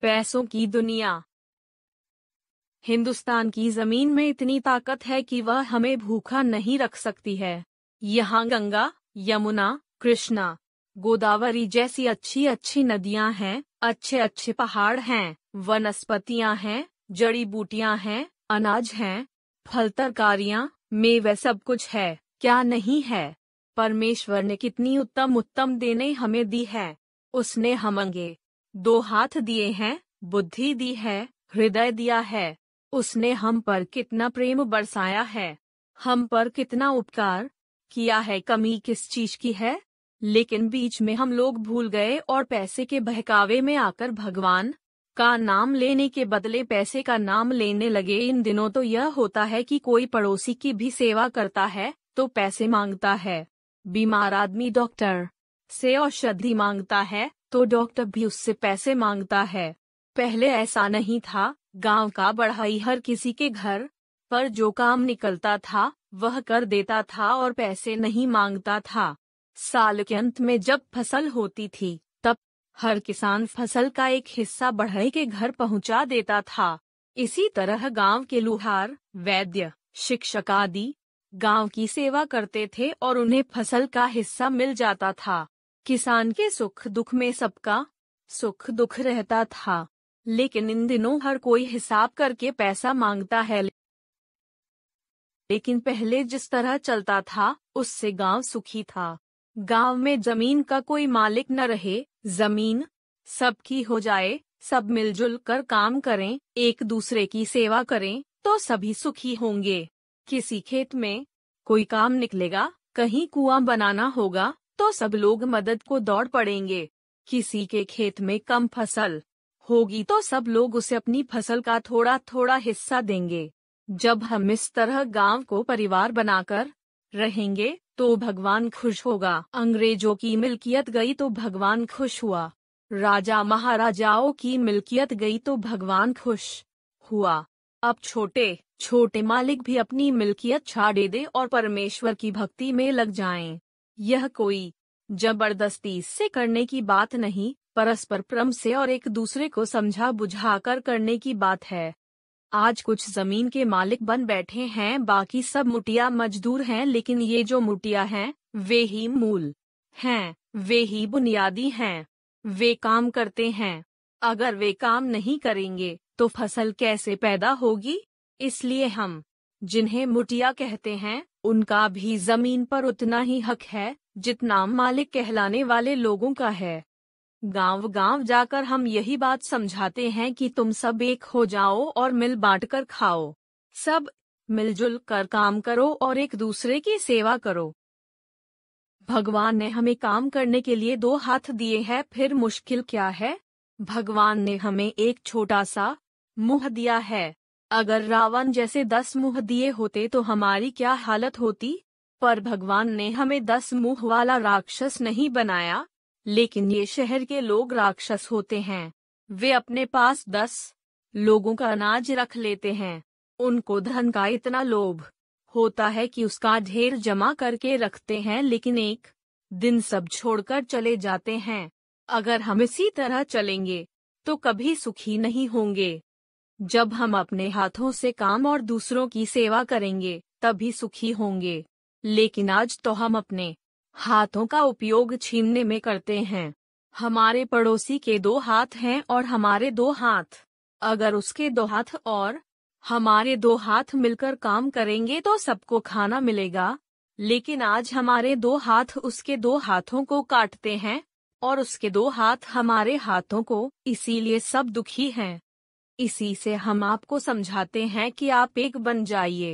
पैसों की दुनिया। हिंदुस्तान की जमीन में इतनी ताकत है कि वह हमें भूखा नहीं रख सकती है। यहाँ गंगा, यमुना, कृष्णा, गोदावरी जैसी अच्छी अच्छी नदियाँ हैं, अच्छे अच्छे पहाड़ हैं, वनस्पतियाँ हैं, जड़ी बूटियाँ हैं, अनाज हैं, फल तरकारियाँ, मेवे सब कुछ है, क्या नहीं है। परमेश्वर ने कितनी उत्तम उत्तम देने हमें दी है। उसने हमें 2 हाथ दिए हैं, बुद्धि दी है, हृदय दिया है। उसने हम पर कितना प्रेम बरसाया है, हम पर कितना उपकार किया है। कमी किस चीज की है? लेकिन बीच में हम लोग भूल गए और पैसे के बहकावे में आकर भगवान का नाम लेने के बदले पैसे का नाम लेने लगे। इन दिनों तो यह होता है कि कोई पड़ोसी की भी सेवा करता है तो पैसे मांगता है। बीमार आदमी डॉक्टर से औषधि मांगता है तो डॉक्टर भी उससे पैसे मांगता है। पहले ऐसा नहीं था। गांव का बढ़ई हर किसी के घर पर जो काम निकलता था वह कर देता था और पैसे नहीं मांगता था। साल के अंत में जब फसल होती थी तब हर किसान फसल का एक हिस्सा बढ़ई के घर पहुंचा देता था। इसी तरह गांव के लुहार, वैद्य, शिक्षक आदि गांव की सेवा करते थे और उन्हें फसल का हिस्सा मिल जाता था। किसान के सुख दुख में सबका सुख दुख रहता था। लेकिन इन दिनों हर कोई हिसाब करके पैसा मांगता है। लेकिन पहले जिस तरह चलता था उससे गांव सुखी था। गांव में जमीन का कोई मालिक न रहे, जमीन सबकी हो जाए, सब मिलजुल कर काम करें, एक दूसरे की सेवा करें तो सभी सुखी होंगे। किसी खेत में कोई काम निकलेगा, कहीं कुआं बनाना होगा तो सब लोग मदद को दौड़ पड़ेंगे। किसी के खेत में कम फसल होगी तो सब लोग उसे अपनी फसल का थोड़ा थोड़ा हिस्सा देंगे। जब हम इस तरह गांव को परिवार बनाकर रहेंगे तो भगवान खुश होगा। अंग्रेजों की मिल्कियत गई तो भगवान खुश हुआ, राजा महाराजाओं की मिल्कियत गई तो भगवान खुश हुआ। अब छोटे छोटे मालिक भी अपनी मिल्कियत छाड़ दे और परमेश्वर की भक्ति में लग जाएं। यह कोई जबरदस्ती से करने की बात नहीं, परस्पर प्रेम से और एक दूसरे को समझा बुझाकर करने की बात है। आज कुछ जमीन के मालिक बन बैठे हैं, बाकी सब मुटिया मजदूर हैं। लेकिन ये जो मुटिया हैं वे ही मूल हैं, वे ही बुनियादी हैं। वे काम करते हैं। अगर वे काम नहीं करेंगे तो फसल कैसे पैदा होगी? इसलिए हम जिन्हें मुटिया कहते हैं उनका भी जमीन पर उतना ही हक है जितना मालिक कहलाने वाले लोगों का है। गांव गांव जाकर हम यही बात समझाते हैं कि तुम सब एक हो जाओ और मिल बांट कर खाओ, सब मिलजुल कर काम करो और एक दूसरे की सेवा करो। भगवान ने हमें काम करने के लिए 2 हाथ दिए हैं, फिर मुश्किल क्या है? भगवान ने हमें एक छोटा सा मुंह दिया है। अगर रावण जैसे 10 मुंह दिए होते तो हमारी क्या हालत होती? पर भगवान ने हमें 10 मुंह वाला राक्षस नहीं बनाया। लेकिन ये शहर के लोग राक्षस होते हैं। वे अपने पास 10 लोगों का अनाज रख लेते हैं। उनको धन का इतना लोभ होता है कि उसका ढेर जमा करके रखते हैं, लेकिन एक दिन सब छोड़कर चले जाते हैं। अगर हम इसी तरह चलेंगे तो कभी सुखी नहीं होंगे। जब हम अपने हाथों से काम और दूसरों की सेवा करेंगे तभी सुखी होंगे। लेकिन आज तो हम अपने हाथों का उपयोग छीनने में करते हैं। हमारे पड़ोसी के 2 हाथ हैं और हमारे 2 हाथ। अगर उसके 2 हाथ और हमारे 2 हाथ मिलकर काम करेंगे तो सबको खाना मिलेगा। लेकिन आज हमारे 2 हाथ उसके 2 हाथों को काटते हैं और उसके 2 हाथ हमारे हाथों को, इसीलिए सब दुखी हैं। इसी से हम आपको समझाते हैं कि आप एक बन जाइए।